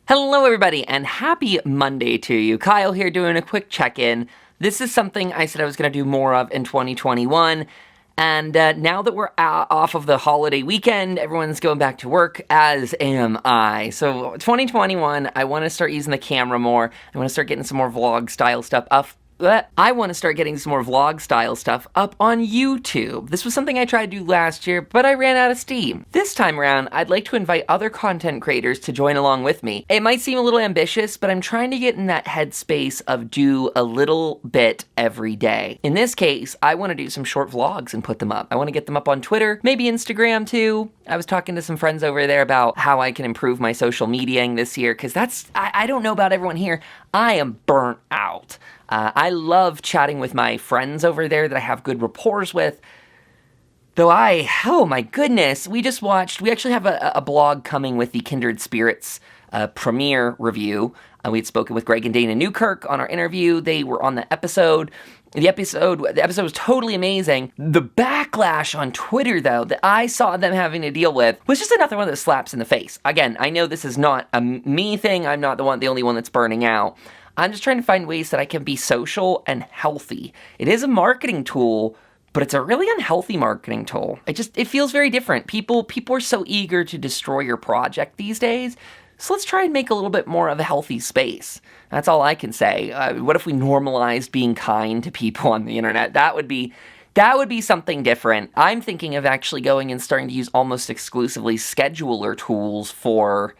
Hello everybody, and happy Monday to you. Kyle here doing a quick check-in. This is something I said I was going to do more of in 2021, and now that we're off of the holiday weekend, everyone's going back to work, as am I. So 2021, I want to start using the camera more. I want to start getting some more vlog-style stuff up. I want to start getting some more vlog-style stuff up on YouTube. This was something I tried to do last year, but I ran out of steam. This time around, I'd like to invite other content creators to join along with me. It might seem a little ambitious, but I'm trying to get in that headspace of do a little bit every day. In this case, I want to do some short vlogs and put them up. I want to get them up on Twitter, maybe Instagram too. I was talking to some friends over there about how I can improve my social mediaing this year, because I don't know about everyone here. I am burnt out. I love chatting with my friends over there that I have good rapport with. Though oh my goodness, we actually have a blog coming with the Kindred Spirits premiere review. We had spoken with Greg and Dana Newkirk on our interview. They were on the episode. The episode was totally amazing. The backlash on Twitter, though, that I saw them having to deal with was just another one of those slaps in the face. Again, I know this is not a me thing. I'm not the only one that's burning out. I'm just trying to find ways that I can be social and healthy. It is a marketing tool, but it's a really unhealthy marketing tool. It feels very different. People are so eager to destroy your project these days. So let's try and make a little bit more of a healthy space. That's all I can say. What if we normalized being kind to people on the internet? That would be something different. I'm thinking of actually going and starting to use almost exclusively scheduler tools for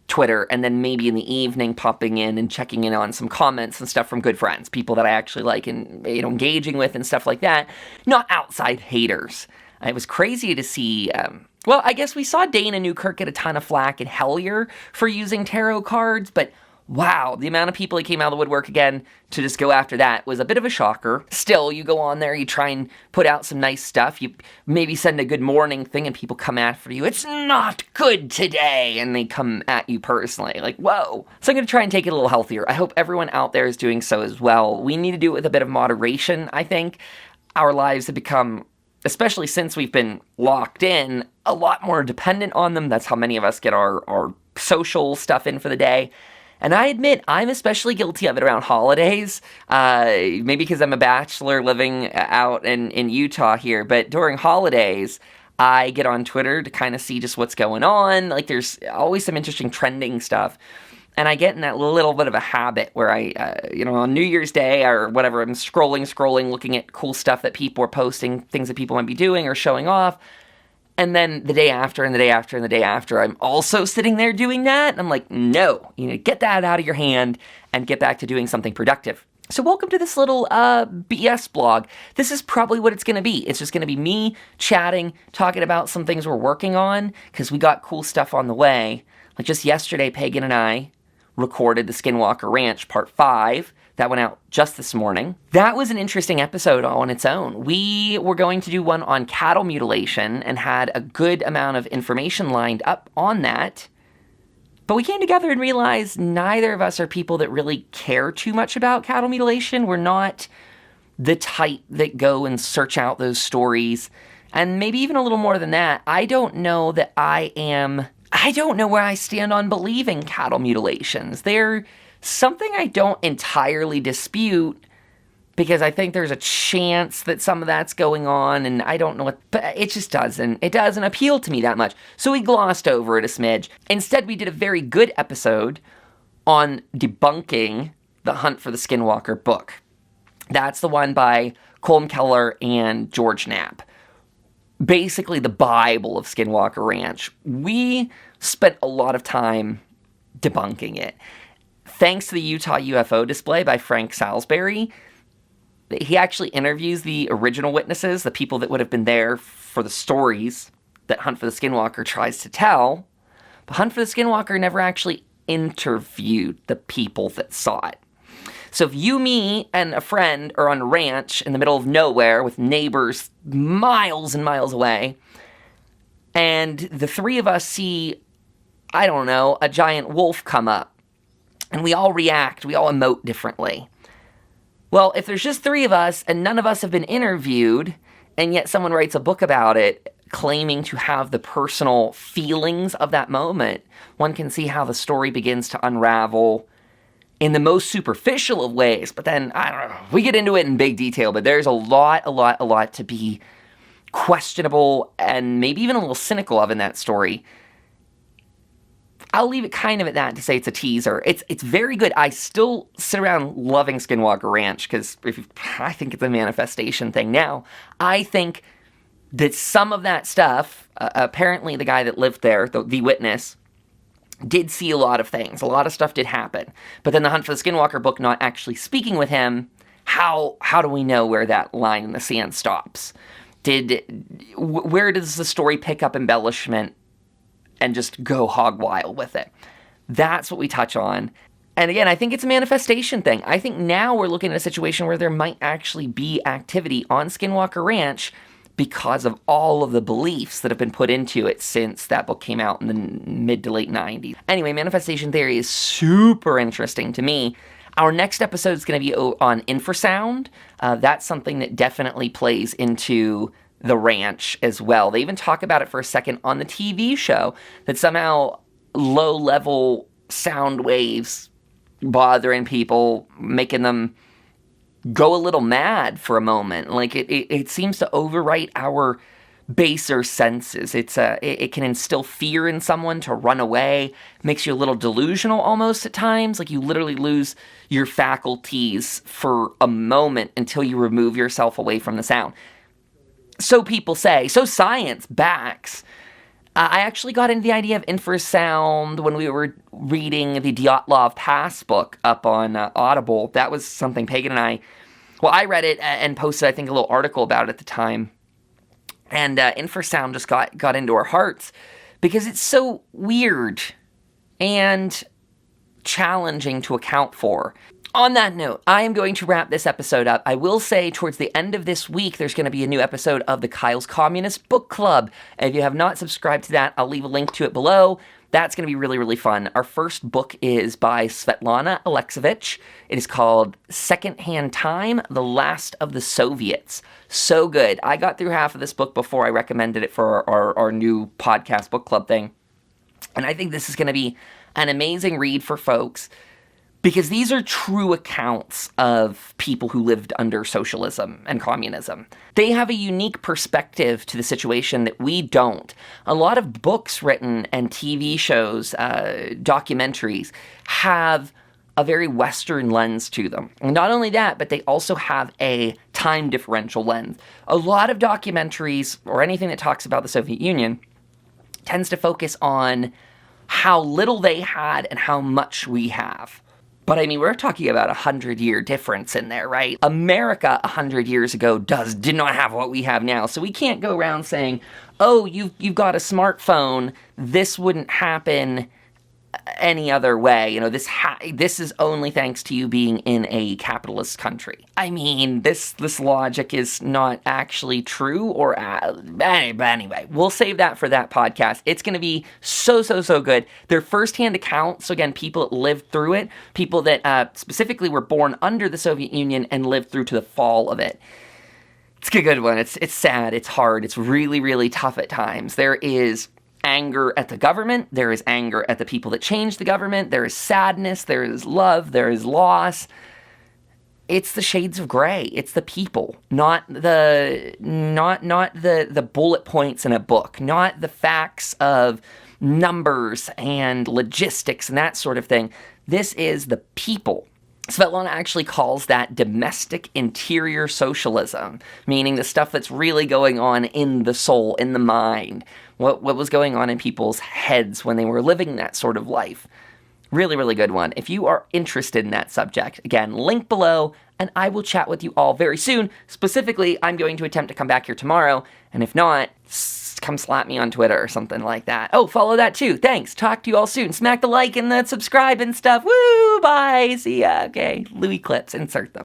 Twitter, and then maybe in the evening popping in and checking in on some comments and stuff from good friends, people that I actually like and engaging with and stuff like that, not outside haters. It was crazy to see, I guess we saw Dana Newkirk get a ton of flack and Hellier for using tarot cards, but wow, the amount of people that came out of the woodwork again to just go after that was a bit of a shocker. Still, you go on there, you try and put out some nice stuff, you maybe send a good morning thing and people come after you. It's not good today, and they come at you personally. Like, whoa. So I'm going to try and take it a little healthier. I hope everyone out there is doing so as well. We need to do it with a bit of moderation, I think. Our lives have become, especially since we've been locked in, a lot more dependent on them. That's how many of us get our social stuff in for the day. And I admit, I'm especially guilty of it around holidays, maybe because I'm a bachelor living out in Utah here, but during holidays, I get on Twitter to kind of see just what's going on. Like, there's always some interesting trending stuff, and I get in that little bit of a habit where I, on New Year's Day or whatever, I'm scrolling, looking at cool stuff that people are posting, things that people might be doing or showing off. And then the day after and the day after and the day after, I'm also sitting there doing that. And I'm like, no, get that out of your hand and get back to doing something productive. So welcome to this little BS blog. This is probably what it's going to be. It's just going to be me chatting, talking about some things we're working on, because we got cool stuff on the way. Like just yesterday, Pagan and I recorded the Skinwalker Ranch Part 5. That went out just this morning. That was an interesting episode on its own. We were going to do one on cattle mutilation and had a good amount of information lined up on that. But we came together and realized neither of us are people that really care too much about cattle mutilation. We're not the type that go and search out those stories. And maybe even a little more than that, I don't know where I stand on believing cattle mutilations. They're something I don't entirely dispute, because I think there's a chance that some of that's going on, and I don't know but it just doesn't appeal to me that much. So we glossed over it a smidge. Instead, we did a very good episode on debunking the Hunt for the Skinwalker book. That's the one by Colm Keller and George Knapp. Basically the Bible of Skinwalker Ranch. We spent a lot of time debunking it. Thanks to the Utah UFO display by Frank Salisbury, he actually interviews the original witnesses, the people that would have been there for the stories that Hunt for the Skinwalker tries to tell. But Hunt for the Skinwalker never actually interviewed the people that saw it. So if you, me, and a friend are on a ranch in the middle of nowhere with neighbors miles and miles away, and the three of us see, I don't know, a giant wolf come up, and we all react, we all emote differently. Well, if there's just three of us and none of us have been interviewed, and yet someone writes a book about it, claiming to have the personal feelings of that moment, one can see how the story begins to unravel in the most superficial of ways. But then, I don't know, we get into it in big detail, but there's a lot to be questionable and maybe even a little cynical of in that story. I'll leave it kind of at that to say it's a teaser. It's very good. I still sit around loving Skinwalker Ranch because I think it's a manifestation thing. Now, I think that some of that stuff, apparently the guy that lived there, the witness, did see a lot of things. A lot of stuff did happen. But then the Hunt for the Skinwalker book not actually speaking with him, how do we know where that line in the sand stops? Where does the story pick up embellishment and just go hog wild with it? That's what we touch on. And again, I think it's a manifestation thing. I think now we're looking at a situation where there might actually be activity on Skinwalker Ranch because of all of the beliefs that have been put into it since that book came out in the mid to late 90s. Anyway, manifestation theory is super interesting to me. Our next episode is going to be on infrasound. That's something that definitely plays into the ranch as well. They even talk about it for a second on the TV show, that somehow low-level sound waves bothering people, making them go a little mad for a moment. Like, it seems to overwrite our baser senses. It can instill fear in someone to run away. Makes you a little delusional almost at times. Like, you literally lose your faculties for a moment until you remove yourself away from the sound. So people say. So science backs. I actually got into the idea of infrasound when we were reading the Dyatlov Pass book up on Audible. That was something Pagan and I read it and posted, I think, a little article about it at the time. And infrasound just got into our hearts because it's so weird and challenging to account for. On that note, I am going to wrap this episode up. I will say towards the end of this week, there's going to be a new episode of the Kyle's Communist Book Club. If you have not subscribed to that, I'll leave a link to it below. That's going to be really, really fun. Our first book is by Svetlana Alexievich. It is called Secondhand Time, The Last of the Soviets. So good. I got through half of this book before I recommended it for our new podcast book club thing. And I think this is going to be an amazing read for folks, because these are true accounts of people who lived under socialism and communism. They have a unique perspective to the situation that we don't. A lot of books written and TV shows, documentaries, have a very Western lens to them. And not only that, but they also have a time differential lens. A lot of documentaries, or anything that talks about the Soviet Union, tends to focus on how little they had and how much we have. But I mean, we're talking about 100-year difference in there, right? America 100 years ago did not have what we have now. So we can't go around saying, oh, you've got a smartphone, this wouldn't happen any other way. You know, this is only thanks to you being in a capitalist country. I mean, this logic is not actually true, or anyway, we'll save that for that podcast. It's going to be so good. They're firsthand accounts. So again, people that lived through it, people that specifically were born under the Soviet Union and lived through to the fall of it. It's a good one. It's sad. It's hard. It's really, really tough at times. There is anger at the government, there is anger at the people that changed the government, there is sadness, there is love, there is loss. It's the shades of gray. It's the people, not the bullet points in a book, not the facts of numbers and logistics and that sort of thing. This is the people. Svetlana actually calls that domestic interior socialism, meaning the stuff that's really going on in the soul, in the mind, what was going on in people's heads when they were living that sort of life. Really, really good one. If you are interested in that subject, again, link below, and I will chat with you all very soon. Specifically, I'm going to attempt to come back here tomorrow, and if not, come slap me on Twitter or something like that. Oh, follow that too. Thanks. Talk to you all soon. Smack the like and the subscribe and stuff. Woo! Bye. See ya. Okay. Louis clips. Insert them.